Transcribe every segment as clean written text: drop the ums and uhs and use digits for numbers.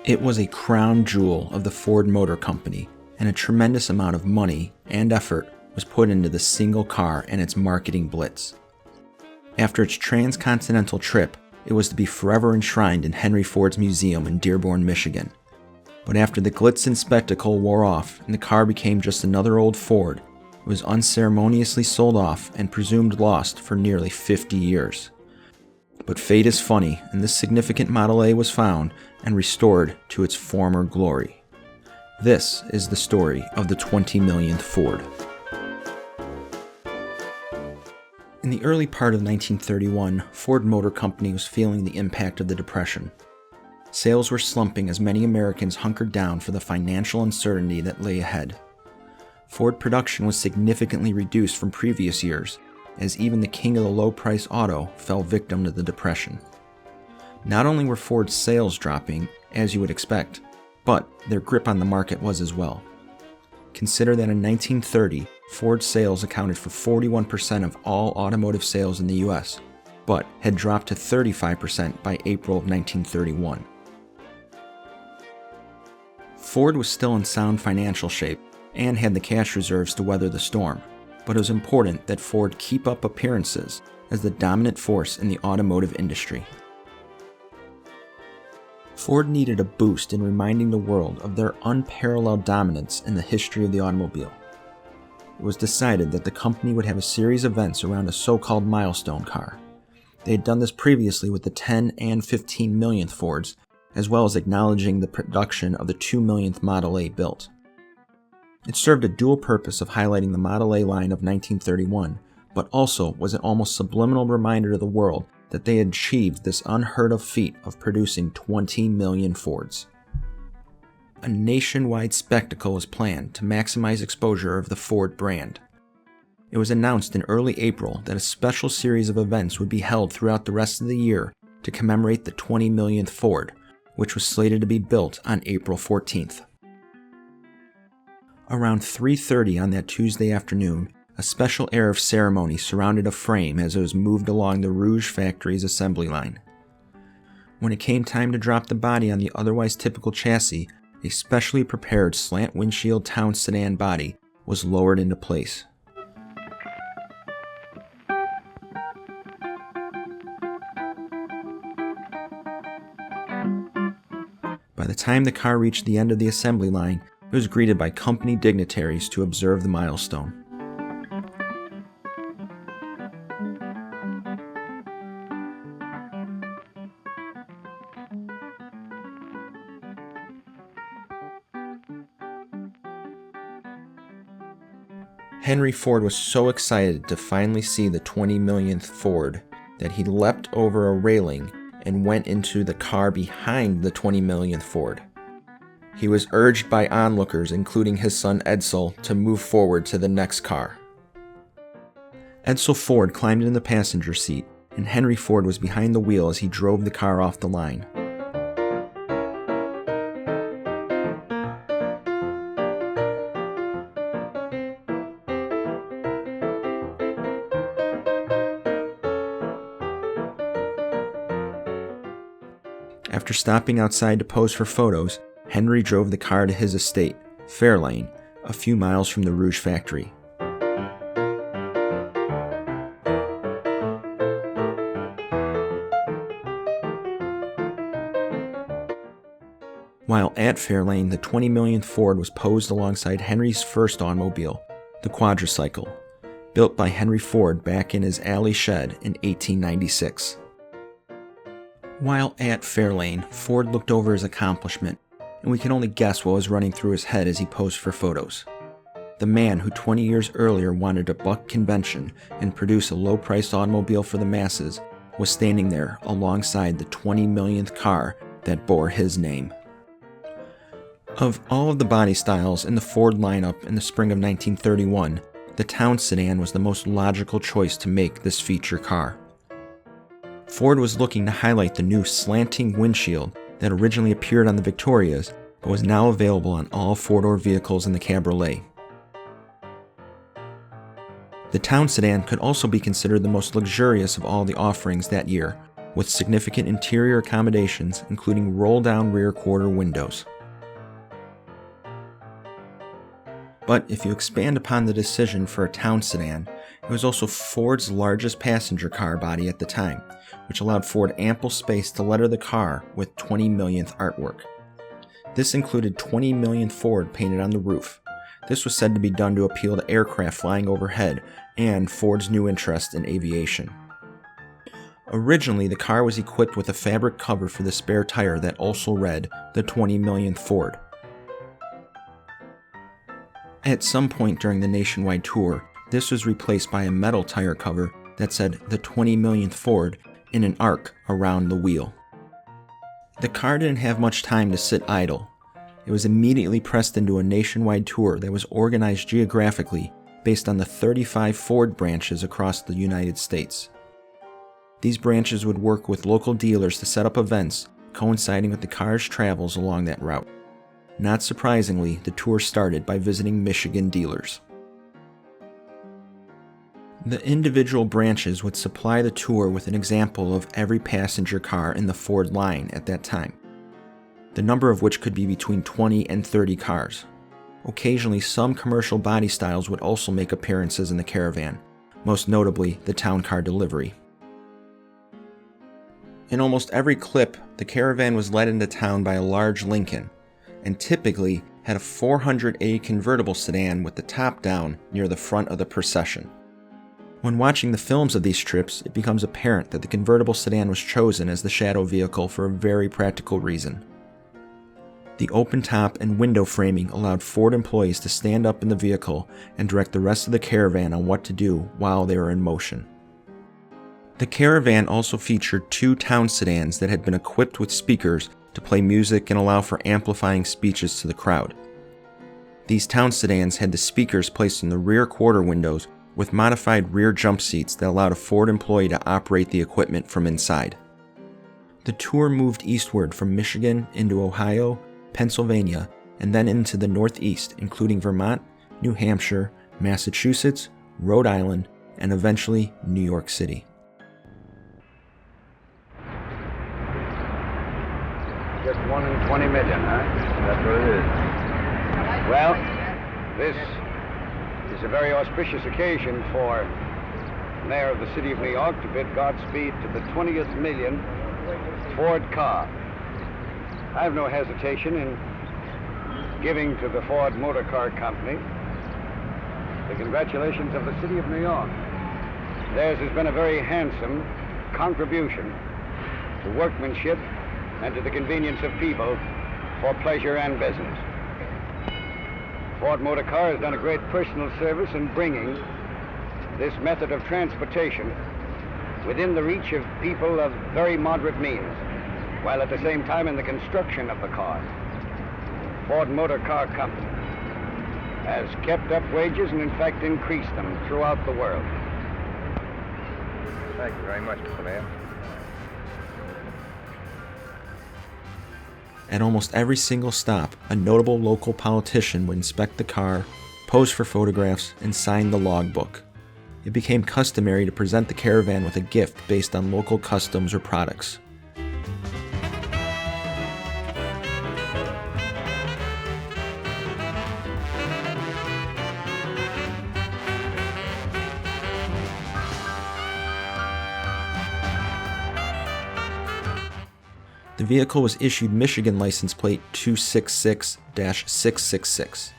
It was a crown jewel of the Ford Motor Company, and a tremendous amount of money and effort was put into the single car and its marketing blitz. After its transcontinental trip, it was to be forever enshrined in Henry Ford's museum in Dearborn, Michigan. But after the glitz and spectacle wore off and the car became just another old Ford, it was unceremoniously sold off and presumed lost for nearly 50 years. But fate is funny, and this significant Model A was found and restored to its former glory. This is the story of the 20 millionth Ford. In the early part of 1931, Ford Motor Company was feeling the impact of the Depression. Sales were slumping as many Americans hunkered down for the financial uncertainty that lay ahead. Ford production was significantly reduced from previous years, as even the king of the low-price auto fell victim to the Depression. Not only were Ford's sales dropping, as you would expect, but their grip on the market was as well. Consider that in 1930, Ford sales accounted for 41% of all automotive sales in the US, but had dropped to 35% by April of 1931. Ford was still in sound financial shape and had the cash reserves to weather the storm, but it was important that Ford keep up appearances as the dominant force in the automotive industry. Ford needed a boost in reminding the world of their unparalleled dominance in the history of the automobile. It was decided that the company would have a series of events around a so-called Milestone car. They had done this previously with the 10 and 15 millionth Fords, as well as acknowledging the production of the 2 millionth Model A built. It served a dual purpose of highlighting the Model A line of 1931, but also was an almost subliminal reminder to the world that they had achieved this unheard-of feat of producing 20 million Fords. A nationwide spectacle was planned to maximize exposure of the Ford brand. It was announced in early April that a special series of events would be held throughout the rest of the year to commemorate the 20 millionth Ford, which was slated to be built on April 14th. Around 3:30 on that Tuesday afternoon, a special air of ceremony surrounded a frame as it was moved along the Rouge factory's assembly line. When it came time to drop the body on the otherwise typical chassis, a specially prepared slant windshield Town Sedan body was lowered into place. By the time the car reached the end of the assembly line, it was greeted by company dignitaries to observe the milestone. Henry Ford was so excited to finally see the 20 millionth Ford that he leapt over a railing and went into the car behind the 20 millionth Ford. He was urged by onlookers, including his son Edsel, to move forward to the next car. Edsel Ford climbed in the passenger seat, and Henry Ford was behind the wheel as he drove the car off the line. After stopping outside to pose for photos, Henry drove the car to his estate, Fairlane, a few miles from the Rouge factory. While at Fairlane, the 20 millionth Ford was posed alongside Henry's first automobile, the quadricycle, built by Henry Ford back in his alley shed in 1896. While at Fairlane, Ford looked over his accomplishment, and we can only guess what was running through his head as he posed for photos. The man who 20 years earlier wanted to buck convention and produce a low-priced automobile for the masses was standing there alongside the 20 millionth car that bore his name. Of all of the body styles in the Ford lineup in the spring of 1931, the Town Sedan was the most logical choice to make this feature car. Ford was looking to highlight the new slanting windshield that originally appeared on the Victorias, but was now available on all four-door vehicles in the Cabriolet. The Town Sedan could also be considered the most luxurious of all the offerings that year, with significant interior accommodations, including roll-down rear quarter windows. But if you expand upon the decision for a Town Sedan, it was also Ford's largest passenger car body at the time, which allowed Ford ample space to letter the car with 20 millionth artwork. This included 20 millionth Ford painted on the roof. This was said to be done to appeal to aircraft flying overhead and Ford's new interest in aviation. Originally, the car was equipped with a fabric cover for the spare tire that also read the 20 millionth Ford. At some point during the nationwide tour, this was replaced by a metal tire cover that said the 20 millionth Ford in an arc around the wheel. The car didn't have much time to sit idle. It was immediately pressed into a nationwide tour that was organized geographically based on the 35 Ford branches across the United States. These branches would work with local dealers to set up events coinciding with the car's travels along that route. Not surprisingly, the tour started by visiting Michigan dealers. The individual branches would supply the tour with an example of every passenger car in the Ford line at that time, the number of which could be between 20 and 30 cars. Occasionally, some commercial body styles would also make appearances in the caravan, most notably the Town Car Delivery. In almost every clip, the caravan was led into town by a large Lincoln, and typically had a 400A convertible sedan with the top down near the front of the procession. When watching the films of these trips, it becomes apparent that the convertible sedan was chosen as the shadow vehicle for a very practical reason. The open top and window framing allowed Ford employees to stand up in the vehicle and direct the rest of the caravan on what to do while they were in motion. The caravan also featured 2 Town Sedans that had been equipped with speakers to play music and allow for amplifying speeches to the crowd. These Town Sedans had the speakers placed in the rear quarter windows with modified rear jump seats that allowed a Ford employee to operate the equipment from inside. The tour moved eastward from Michigan into Ohio, Pennsylvania, and then into the Northeast, including Vermont, New Hampshire, Massachusetts, Rhode Island, and eventually New York City. Just 1 in 20 million, huh? That's what it is. Well, this is a very auspicious occasion for the Mayor of the City of New York to bid Godspeed to the 20th million Ford car. I have no hesitation in giving to the Ford Motor Car Company the congratulations of the City of New York. Theirs has been a very handsome contribution to workmanship and to the convenience of people for pleasure and business. Ford Motor Car has done a great personal service in bringing this method of transportation within the reach of people of very moderate means, while at the same time in the construction of the car. Ford Motor Car Company has kept up wages and in fact increased them throughout the world. Thank you very much, Mr. Mayor. At almost every single stop, a notable local politician would inspect the car, pose for photographs, and sign the logbook. It became customary to present the caravan with a gift based on local customs or products. The vehicle was issued Michigan license plate 266-666.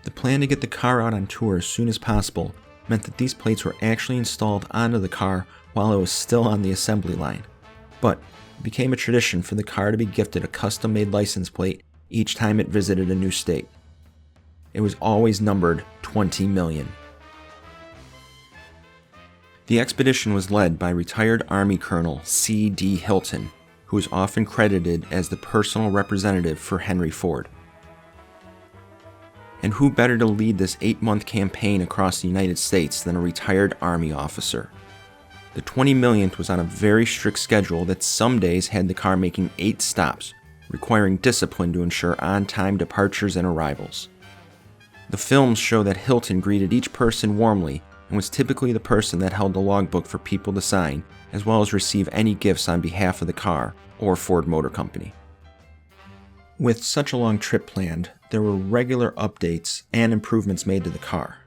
The plan to get the car out on tour as soon as possible meant that these plates were actually installed onto the car while it was still on the assembly line. But it became a tradition for the car to be gifted a custom-made license plate each time it visited a new state. It was always numbered 20 million. The expedition was led by retired Army Colonel C.D. Hilton, who is often credited as the personal representative for Henry Ford. And who better to lead this 8-month campaign across the United States than a retired Army officer? The 20 millionth was on a very strict schedule that some days had the car making 8 stops, requiring discipline to ensure on-time departures and arrivals. The films show that Hilton greeted each person warmly and was typically the person that held the logbook for people to sign, as well as receive any gifts on behalf of the car or Ford Motor Company. With such a long trip planned, there were regular updates and improvements made to the car.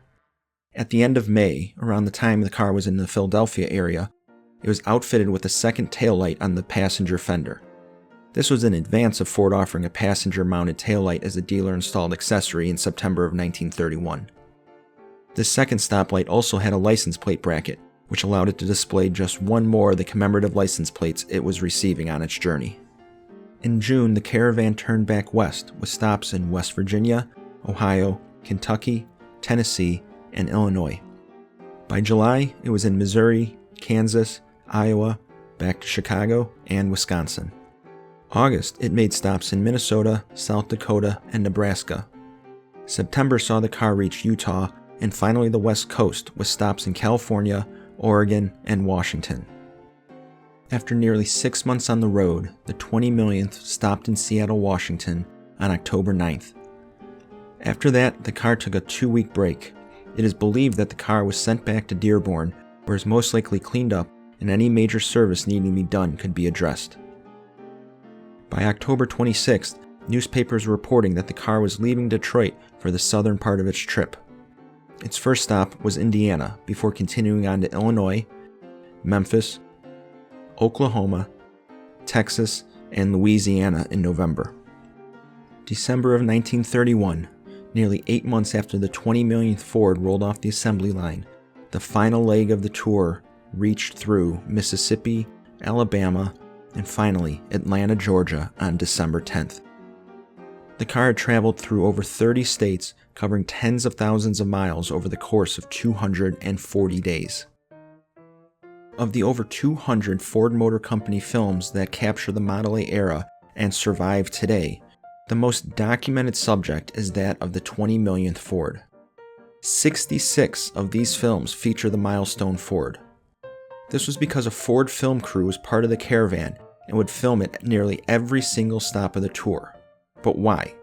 At the end of May, around the time the car was in the Philadelphia area, it was outfitted with a second taillight on the passenger fender. This was in advance of Ford offering a passenger-mounted taillight as a dealer-installed accessory in September of 1931. This second stoplight also had a license plate bracket, which allowed it to display just one more of the commemorative license plates it was receiving on its journey. In June, the Caravan turned back west with stops in West Virginia, Ohio, Kentucky, Tennessee, and Illinois. By July, it was in Missouri, Kansas, Iowa, back to Chicago, and Wisconsin. August, it made stops in Minnesota, South Dakota, and Nebraska. September saw the car reach Utah, and finally the West Coast, with stops in California, Oregon, and Washington. After nearly 6 months on the road, the 20 millionth stopped in Seattle, Washington on October 9th. After that, the car took a 2-week break. It is believed that the car was sent back to Dearborn, where it was most likely cleaned up and any major service needing to be done could be addressed. By October 26th, newspapers were reporting that the car was leaving Detroit for the southern part of its trip. Its first stop was Indiana, before continuing on to Illinois, Memphis, Oklahoma, Texas, and Louisiana in November. December of 1931, nearly 8 months after the 20 millionth Ford rolled off the assembly line, the final leg of the tour reached through Mississippi, Alabama, and finally Atlanta, Georgia on December 10th. The car had traveled through over 30 states, covering tens of thousands of miles over the course of 240 days. Of the over 200 Ford Motor Company films that capture the Model A era and survive today, the most documented subject is that of the 20 millionth Ford. 66 of these films feature the Milestone Ford. This was because a Ford film crew was part of the Caravan and would film it at nearly every single stop of the tour. But why?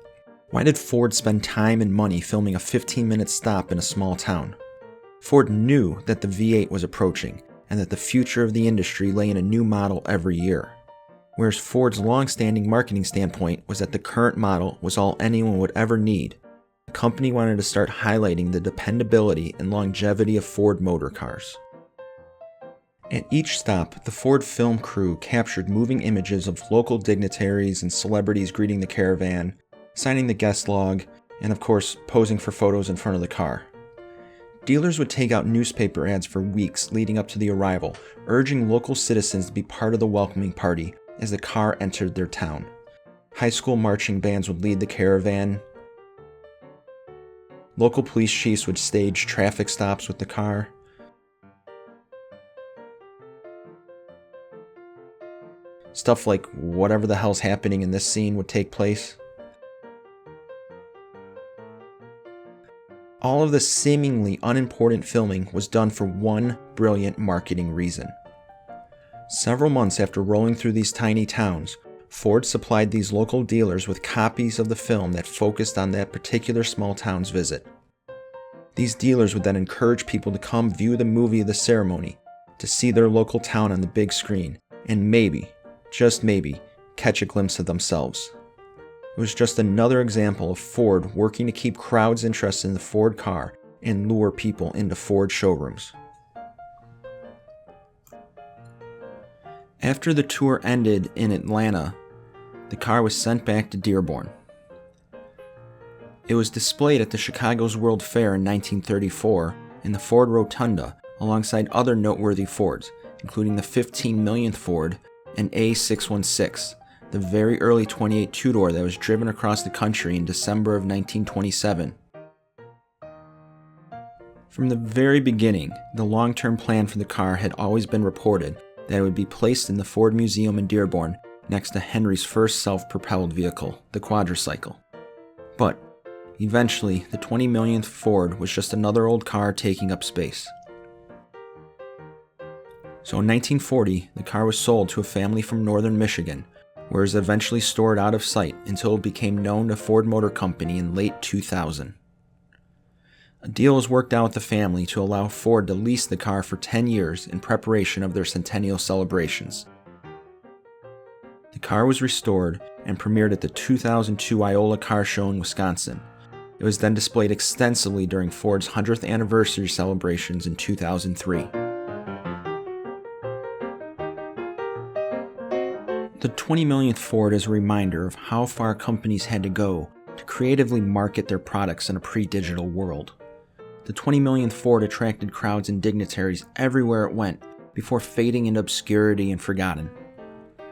Why did Ford spend time and money filming a 15-minute stop in a small town? Ford knew that the V8 was approaching and that the future of the industry lay in a new model every year. Whereas Ford's long-standing marketing standpoint was that the current model was all anyone would ever need, the company wanted to start highlighting the dependability and longevity of Ford motor cars. At each stop, the Ford film crew captured moving images of local dignitaries and celebrities greeting the Caravan, signing the guest log, and of course, posing for photos in front of the car. Dealers would take out newspaper ads for weeks leading up to the arrival, urging local citizens to be part of the welcoming party as the car entered their town. High school marching bands would lead the Caravan. Local police chiefs would stage traffic stops with the car. Stuff like whatever the hell's happening in this scene would take place. All of this seemingly unimportant filming was done for one brilliant marketing reason. Several months after rolling through these tiny towns, Ford supplied these local dealers with copies of the film that focused on that particular small town's visit. These dealers would then encourage people to come view the movie of the ceremony, to see their local town on the big screen, and maybe, just maybe, catch a glimpse of themselves. It was just another example of Ford working to keep crowds interested in the Ford car and lure people into Ford showrooms. After the tour ended in Atlanta, the car was sent back to Dearborn. It was displayed at the Chicago's World Fair in 1934 in the Ford Rotunda alongside other noteworthy Fords, including the 15 millionth Ford and A616, the very early 28 two-door that was driven across the country in December of 1927. From the very beginning, the long-term plan for the car had always been reported that it would be placed in the Ford Museum in Dearborn next to Henry's first self-propelled vehicle, the quadricycle. But eventually, the 20 millionth Ford was just another old car taking up space. So in 1940, the car was sold to a family from northern Michigan, where it was eventually stored out of sight until it became known to Ford Motor Company in late 2000. A deal was worked out with the family to allow Ford to lease the car for 10 years in preparation of their centennial celebrations. The car was restored and premiered at the 2002 Iola Car Show in Wisconsin. It was then displayed extensively during Ford's 100th anniversary celebrations in 2003. The 20 millionth Ford is a reminder of how far companies had to go to creatively market their products in a pre-digital world. The 20 millionth Ford attracted crowds and dignitaries everywhere it went before fading into obscurity and forgotten.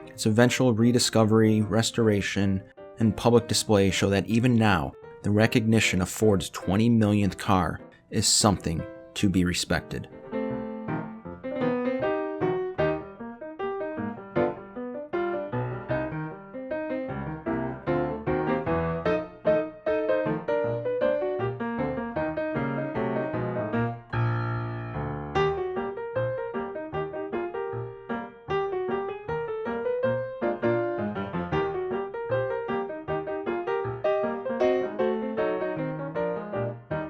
Its eventual rediscovery, restoration, and public display show that even now, the recognition of Ford's 20 millionth car is something to be respected.